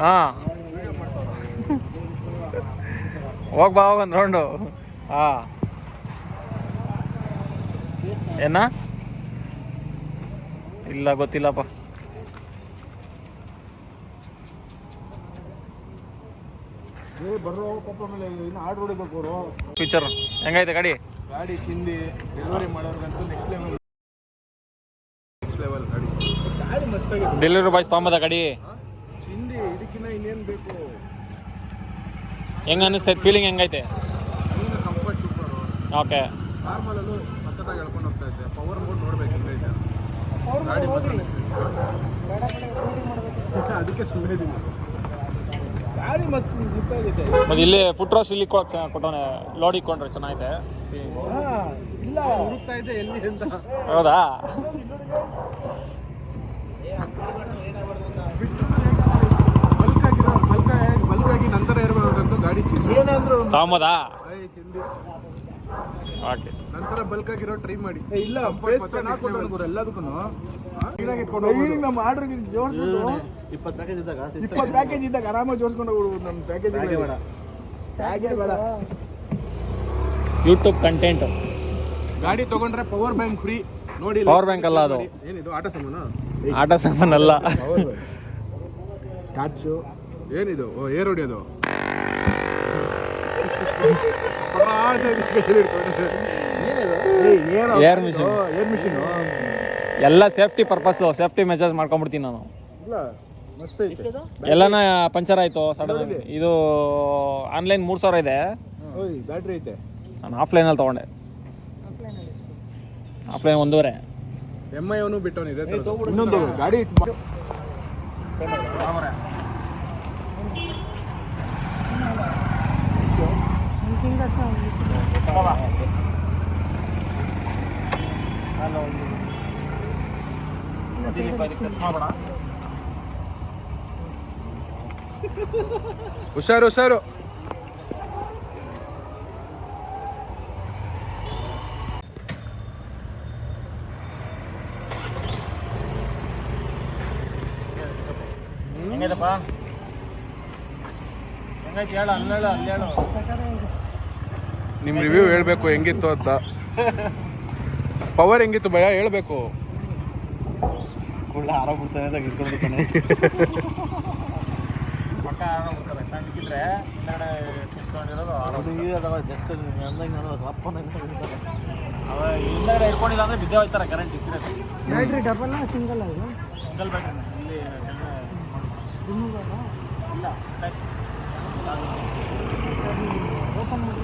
ಹಾಂ ಹೋಗ್ಬಾ ಹೋಗಂದು ರೌಂಡು. ಹಾಂ ಏನ ಇಲ್ಲ ಗೊತ್ತಿಲ್ಲಪ್ಪ. ಬರೋ ಪಾಪ ಮೇಲೆ ಇನ್ನು ಆರ್ಡ್ರ್ ಹೊಡಿಬೇಕು ಅವರು. ಫೀಚರ್ ಹೆಂಗೈತೆ ಗಾಡಿ? ಗಾಡಿ ತಿಂದು ಡೆಲಿವರಿ ಮಾಡೋರ್ಗಂತೂ ನೆಕ್ಸ್ಟ್ ಲೆವೆಲ್ ಗಾಡಿ. ಗಾಡಿ ಮಸ್ತಾಗಿದೆ. ಡೆಲಿವರಿ ಬಾಯ್ಸ್ ತೊಗೊಂಬದ ಗಾಡಿ ತಿಂದು ಇದಕ್ಕಿಂತ ಇನ್ನೇನು ಬೇಕು. ಹೆಂಗೆ ಅನ್ನಿಸ್ತೈತೆ? ಫೀಲಿಂಗ್ ಹೆಂಗೈತೆ? ಇನ್ನೂ ಕಂಫರ್ಟ್ ಸೂಪರು. ಓಕೆ. ನಾರ್ಮಲಲ್ಲೂ ಸಖತ್ತಾಗಿ ಹೇಳ್ಕೊಂಡು ಹೋಗ್ತಾ ಇದ್ದೆ. ಪವರ್ ಮೋಡ್ ನೋಡ್ಬೇಕು ಇಂಗ್ಲೀಷ್ ಗಾಡಿ ಅದಕ್ಕೆ ಸುಮ್ಮನೆ ಇದ್ದೀನಿ. ಗಾಡಿ ಮತ್ತೆ ಗೊತ್ತಾಗುತ್ತೆ. ಮತ್ತು ಇಲ್ಲಿ ಫುಟ್ ರೋಸ್ ಇಲ್ಲಿ ಕೊಟ್ಟವನೆ, ಲೋಡ್ ಇಕ್ಕೊಂಡ್ರೆ ಚೆನ್ನಾಗಿದೆ. ಇಲ್ಲ ಹುಡುಕ್ತಾ ಇದ್ದೆ ಎಲ್ಲಿ ಅಂತ. ಹೌದಾ? ಬಲ್ಕಾಗಿ ನಂತರ ಇರಬಾರ್ದಂತೂ ಗಾಡಿ ಏನಂದ್ರು ತಾಮದಾ ತಿಂದು ಓಕೆ. ನಂತರ ಬಲ್ಕಾಗಿರೋ ಟ್ರೈ ಮಾಡಿ. ಇಲ್ಲ ಎಲ್ಲದಕ್ಕೂ ನಮ್ಮ ಆರ್ಡರ್ ಜೋಡಿಸ್ಬಿಟ್ಟು 20 ಪ್ಯಾಕೇಜ್ ಇದ್ದಾಗ ಆರಾಮಾಗಿ ಜೋಡಿಸ್ಕೊಂಡು ಹೋಗ್ಬೋದು. ನಮ್ಮ ಪ್ಯಾಕೇಜ್ ಬೇಡ. YouTube content. ಗಾಡಿ ತಗೊಂಡ್ರೆ ಪವರ್ ಬ್ಯಾಂಕ್ ಫ್ರೀ ನೋಡಿ. ಪವರ್ ಬ್ಯಾಂಕ್ ಅಲ್ಲ ಅದು, ಏನಿದು ಆಟ ಸಾಮಾನು? ಆಟ ಸಾಮಾನಲ್ಲ. ಕ್ಯಾಚು ಏನಿದು? ಏರ್ ಹೊಡಿಯೋದು. Air machine. ಎಲ್ಲ ಸೇಫ್ಟಿ ಪರ್ಪಸ್ಸು, ಸೇಫ್ಟಿ ಮೆಜರ್ಸ್ ಮಾಡ್ಕೊಂಡ್ಬಿಡ್ತೀನಿ ನಾನು. ಎಲ್ಲನ ಪಂಚರ್ ಆಯಿತು ಸಡನ್. ಇದು ಆನ್ಲೈನ್ 3000 ಇದೆ. ಬ್ಯಾಟ್ರಿ ಐತೆ. ನಾನು ಆಫ್ಲೈನಲ್ಲಿ ತೊಗೊಂಡೆ. ಆಫ್ಲೈನ್ 1.5. MI ಅವನು ಬಿಟ್ಟವನಿದೆ. ಇನ್ನೊಂದು ಗಾಡಿ ಹುಷಾರು ಹುಷಾರು. ಹೆಂಗೈತಪ್ಪ? ಹೆಂಗೈತೆ ಹೇಳು, ಅಲ್ಲೇಳು ಅಲ್ಲೇಳು. ನಿಮ್ಮ ರಿವ್ಯೂ ಹೇಳ್ಬೇಕು ಹೆಂಗಿತ್ತು ಅಂತ. ಪವರ್ ಹೆಂಗಿತ್ತು ಭಯ ಹೇಳ್ಬೇಕು. ಆರೋಗ್ಬಿಡ್ತಾನೆ ಇಟ್ಕೊಂಡಿರ್ತಾನೆ. ಪಕ್ಕ ಆರೋಗ್ಬಿಡ್ತಾರೆ. ಸಣ್ಣಕ್ಕಿದ್ರೆ ಹಿಂದೆಗಡೆ ಕುತ್ಕೊಂಡಿರೋದು ಜಸ್ಟ್ ಅಂದಾಗ ನಾನು ಅವ ಹಿಂದೆಗಡೆ ಇಟ್ಕೊಂಡಿಲ್ಲ ಅಂದರೆ ಬಿದ್ದೆ ಹೋಗ್ತಾರೆ ಕರೆಂಟ್. ಬ್ಯಾಟ್ರಿ ಡಬಲ್ ಸಿಂಗಲ್ ಅದು? Single battery. ಇಲ್ಲಿ ಇಲ್ಲ ಓಪನ್ ಮಾಡಿ.